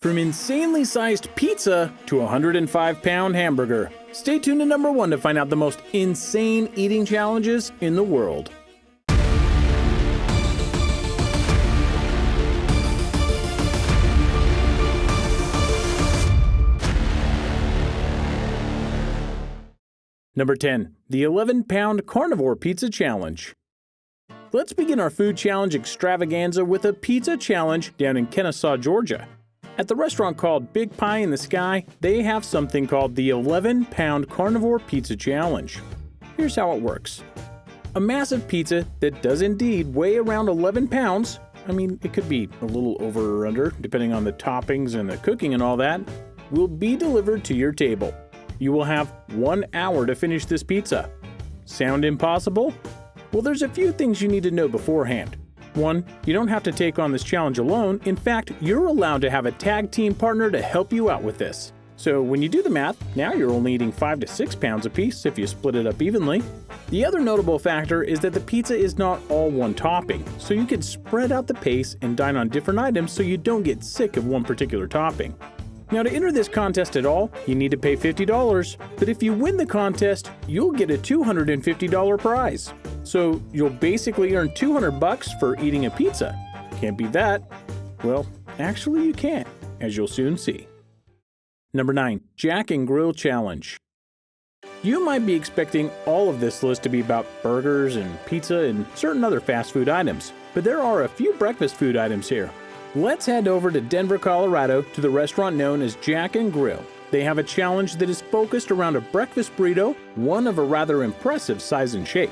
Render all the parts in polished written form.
From insanely sized pizza to a 105-pound hamburger. Stay tuned to number 1 to find out the most insane eating challenges in the world. Number 10. The 11-pound Carnivore Pizza Challenge. Let's begin our food challenge extravaganza with a pizza challenge down in Kennesaw, Georgia. At the restaurant called Big Pie in the Sky, they have something called the 11-pound Carnivore Pizza Challenge. Here's how it works. A massive pizza that does indeed weigh around 11 pounds, it could be a little over or under, depending on the toppings and the cooking and all that, will be delivered to your table. You will have 1 hour to finish this pizza. Sound impossible? Well, there's a few things you need to know beforehand. 1, you don't have to take on this challenge alone. In fact, you're allowed to have a tag team partner to help you out with this. So when you do the math, now you're only eating 5 to 6 pounds apiece if you split it up evenly. The other notable factor is that the pizza is not all one topping, so you can spread out the pace and dine on different items so you don't get sick of one particular topping. Now, to enter this contest at all, you need to pay $50, but if you win the contest, you'll get a $250 prize. So you'll basically earn $200 for eating a pizza. Can't beat that. Well, actually you can, as you'll soon see. Number 9. Jack and Grill Challenge. You might be expecting all of this list to be about burgers and pizza and certain other fast food items, but there are a few breakfast food items here. Let's head over to Denver, Colorado to the restaurant known as Jack and Grill. They have a challenge that is focused around a breakfast burrito, one of a rather impressive size and shape.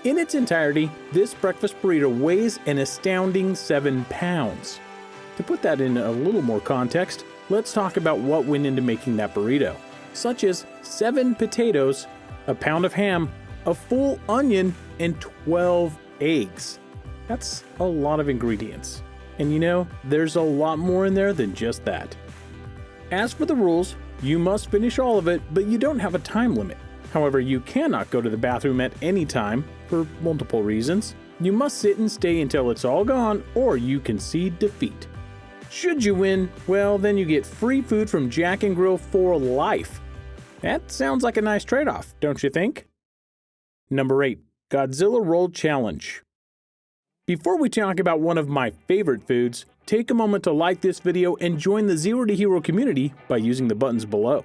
In its entirety, this breakfast burrito weighs an astounding 7 pounds. To put that in a little more context, let's talk about what went into making that burrito, such as 7 potatoes, a pound of ham, a full onion, and 12 eggs. That's a lot of ingredients. And there's a lot more in there than just that. As for the rules, you must finish all of it, but you don't have a time limit. However, you cannot go to the bathroom at any time for multiple reasons. You must sit and stay until it's all gone, or you concede defeat. Should you win, well, then you get free food from Jack and Grill for life. That sounds like a nice trade-off, don't you think? Number 8. Godzilla Roll Challenge. Before we talk about one of my favorite foods, take a moment to like this video and join the Zero to Hero community by using the buttons below.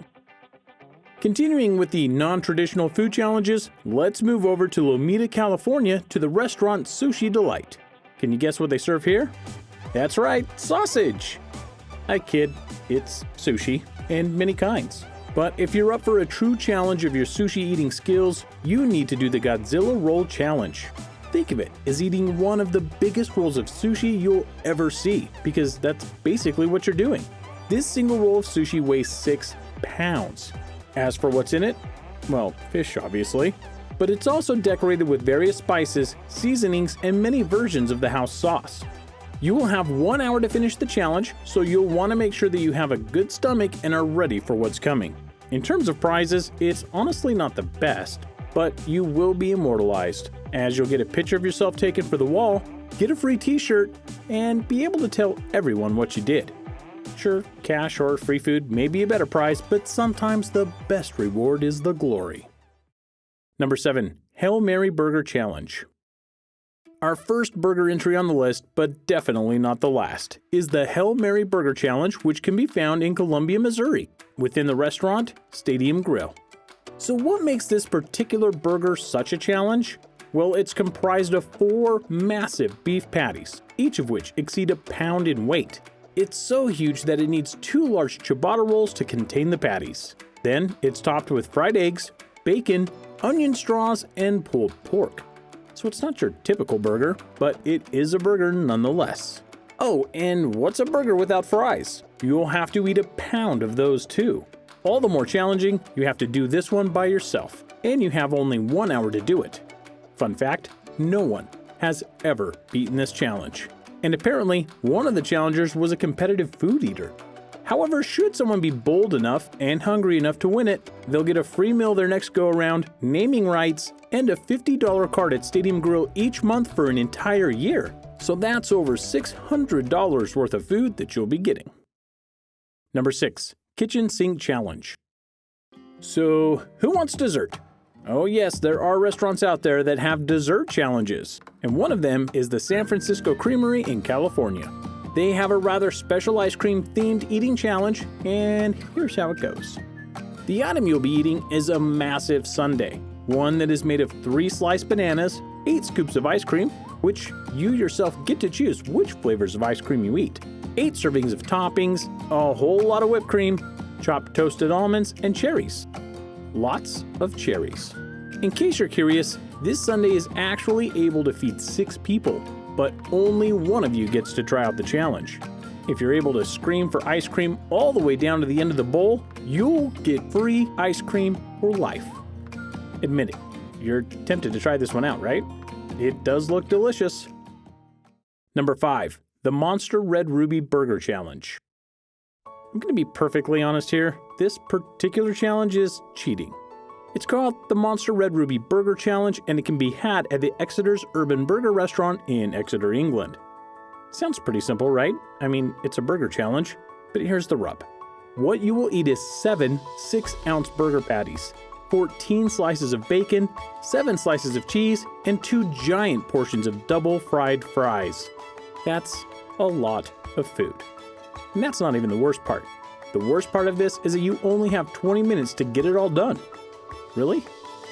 Continuing with the non-traditional food challenges, let's move over to Lomita, California to the restaurant Sushi Delight. Can you guess what they serve here? That's right, sausage! I kid, it's sushi, and many kinds. But if you're up for a true challenge of your sushi eating skills, you need to do the Godzilla Roll Challenge. Think of it as eating one of the biggest rolls of sushi you'll ever see, because that's basically what you're doing. This single roll of sushi weighs 6 pounds. As for what's in it, well, fish obviously, but it's also decorated with various spices, seasonings, and many versions of the house sauce. You will have 1 hour to finish the challenge, so you'll want to make sure that you have a good stomach and are ready for what's coming. In terms of prizes, it's honestly not the best, but you will be immortalized, as you'll get a picture of yourself taken for the wall, get a free t-shirt, and be able to tell everyone what you did. Sure, cash or free food may be a better prize, but sometimes the best reward is the glory. Number 7. Hail Mary Burger Challenge. Our first burger entry on the list, but definitely not the last, is the Hail Mary Burger Challenge, which can be found in Columbia, Missouri, within the restaurant Stadium Grill. So what makes this particular burger such a challenge? Well, it's comprised of 4 massive beef patties, each of which exceed a pound in weight. It's so huge that it needs 2 large ciabatta rolls to contain the patties. Then it's topped with fried eggs, bacon, onion straws, and pulled pork. So it's not your typical burger, but it is a burger nonetheless. Oh, and what's a burger without fries? You'll have to eat a pound of those too. All the more challenging, you have to do this one by yourself, and you have only 1 hour to do it. Fun fact, no one has ever beaten this challenge. And apparently, one of the challengers was a competitive food eater. However, should someone be bold enough and hungry enough to win it, they'll get a free meal their next go-around, naming rights, and a $50 card at Stadium Grill each month for an entire year. So that's over $600 worth of food that you'll be getting. Number 6. Kitchen Sink Challenge. So, who wants dessert? Oh yes, there are restaurants out there that have dessert challenges, and one of them is the San Francisco Creamery in California. They have a rather special ice cream themed eating challenge, and here's how it goes. The item you'll be eating is a massive sundae, one that is made of 3 sliced bananas, 8 scoops of ice cream, which you yourself get to choose which flavors of ice cream you eat, 8 servings of toppings, a whole lot of whipped cream, chopped toasted almonds, and cherries. Lots of cherries. In case you're curious, this sundae is actually able to feed 6 people, but only one of you gets to try out the challenge. If you're able to scream for ice cream all the way down to the end of the bowl, you'll get free ice cream for life. Admit it, you're tempted to try this one out, right? It does look delicious. Number 5. The Monster Red Ruby Burger Challenge. I'm going to be perfectly honest here, this particular challenge is cheating. It's called the Monster Red Ruby Burger Challenge, and it can be had at the Exeter's Urban Burger Restaurant in Exeter, England. Sounds pretty simple, right? I mean, it's a burger challenge, but here's the rub. What you will eat is 7 6-ounce burger patties, 14 slices of bacon, 7 slices of cheese, and 2 giant portions of double fried fries. That's a lot of food. And that's not even the worst part. The worst part of this is that you only have 20 minutes to get it all done. Really?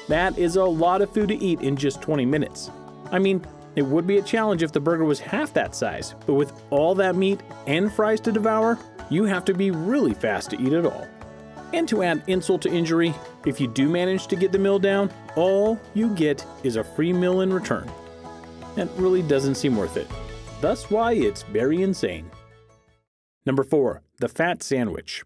That is a lot of food to eat in just 20 minutes. I mean, it would be a challenge if the burger was half that size, but with all that meat and fries to devour, you have to be really fast to eat it all. And to add insult to injury, if you do manage to get the meal down, all you get is a free meal in return. That really doesn't seem worth it. That's why it's very insane. Number 4. The Fat Sandwich.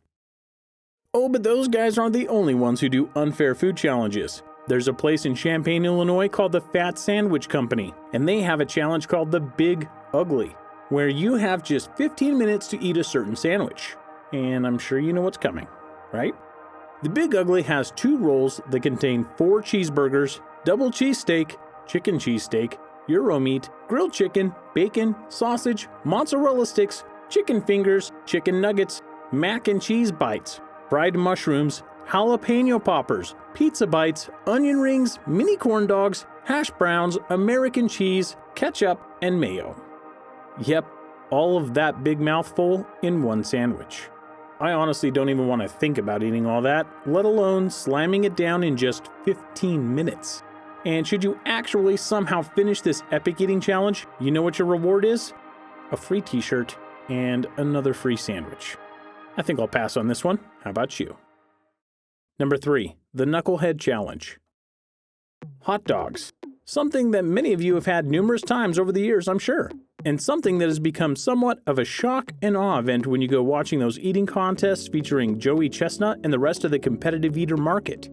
Oh, but those guys aren't the only ones who do unfair food challenges. There's a place in Champaign, Illinois called the Fat Sandwich Company, and they have a challenge called the Big Ugly, where you have just 15 minutes to eat a certain sandwich. And I'm sure you know what's coming, right? The Big Ugly has 2 rolls that contain 4 cheeseburgers, double cheesesteak, chicken cheesesteak, Euro meat, grilled chicken, bacon, sausage, mozzarella sticks, chicken fingers, chicken nuggets, mac and cheese bites, fried mushrooms, jalapeno poppers, pizza bites, onion rings, mini corn dogs, hash browns, American cheese, ketchup, and mayo. Yep, all of that big mouthful in one sandwich. I honestly don't even want to think about eating all that, let alone slamming it down in just 15 minutes. And should you actually somehow finish this epic eating challenge, you know what your reward is? A free t-shirt and another free sandwich. I think I'll pass on this one. How about you? Number 3, the Knucklehead Challenge. Hot dogs. Something that many of you have had numerous times over the years, I'm sure. And something that has become somewhat of a shock and awe event when you go watching those eating contests featuring Joey Chestnut and the rest of the competitive eater market.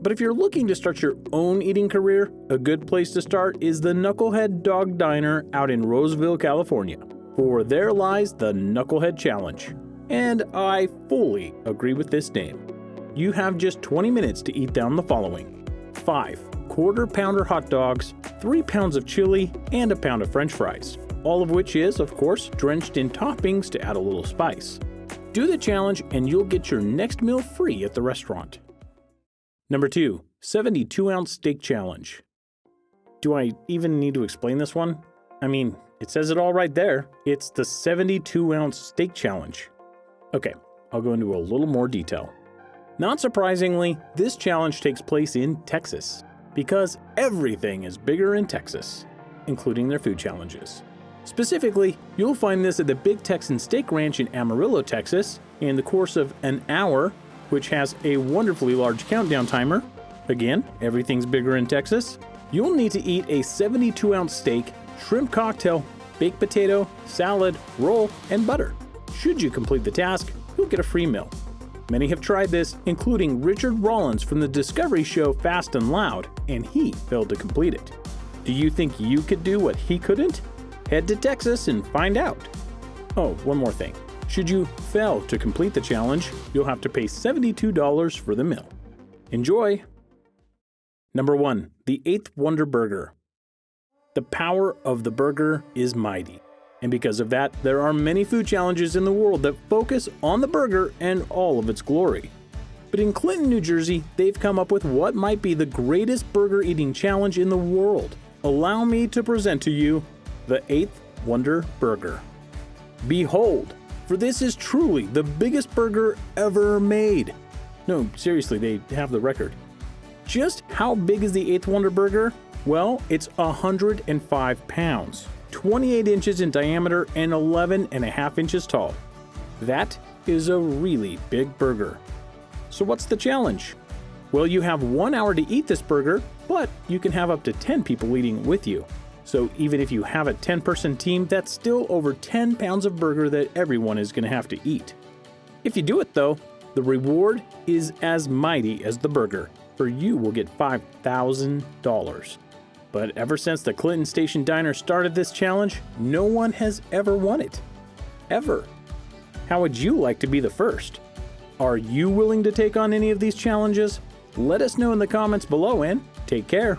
But if you're looking to start your own eating career, a good place to start is the Knucklehead Dog Diner out in Roseville, California. For there lies the Knucklehead Challenge. And I fully agree with this name. You have just 20 minutes to eat down the following: 5 quarter-pounder hot dogs, 3 pounds of chili, and a pound of french fries, all of which is, of course, drenched in toppings to add a little spice. Do the challenge and you'll get your next meal free at the restaurant. Number 2, 72-ounce steak challenge. Do I even need to explain this one? I mean, it says it all right there. It's the 72-ounce steak challenge. Okay, I'll go into a little more detail. Not surprisingly, this challenge takes place in Texas, because everything is bigger in Texas, including their food challenges. Specifically, you'll find this at the Big Texan Steak Ranch in Amarillo, Texas, in the course of an hour, which has a wonderfully large countdown timer. Again, everything's bigger in Texas. You'll need to eat a 72-ounce steak, shrimp cocktail, baked potato, salad, roll, and butter. Should you complete the task, you'll get a free meal. Many have tried this, including Richard Rollins from the Discovery show Fast and Loud, and he failed to complete it. Do you think you could do what he couldn't? Head to Texas and find out. Oh, one more thing. Should you fail to complete the challenge, you'll have to pay $72 for the meal. Enjoy! Number 1, the 8th Wonder Burger. The power of the burger is mighty. And because of that, there are many food challenges in the world that focus on the burger and all of its glory. But in Clinton, New Jersey, they've come up with what might be the greatest burger eating challenge in the world. Allow me to present to you the 8th Wonder Burger. Behold, for this is truly the biggest burger ever made. No, seriously, they have the record. Just how big is the 8th Wonder Burger? Well, it's 105 pounds, 28 inches in diameter, and 11.5 inches tall. That is a really big burger. So what's the challenge? Well, you have 1 hour to eat this burger, but you can have up to 10 people eating with you. So even if you have a 10-person team, that's still over 10 pounds of burger that everyone is going to have to eat. If you do it though, the reward is as mighty as the burger, for you will get $5,000. But ever since the Clinton Station Diner started this challenge, no one has ever won it. Ever. How would you like to be the first? Are you willing to take on any of these challenges? Let us know in the comments below and take care.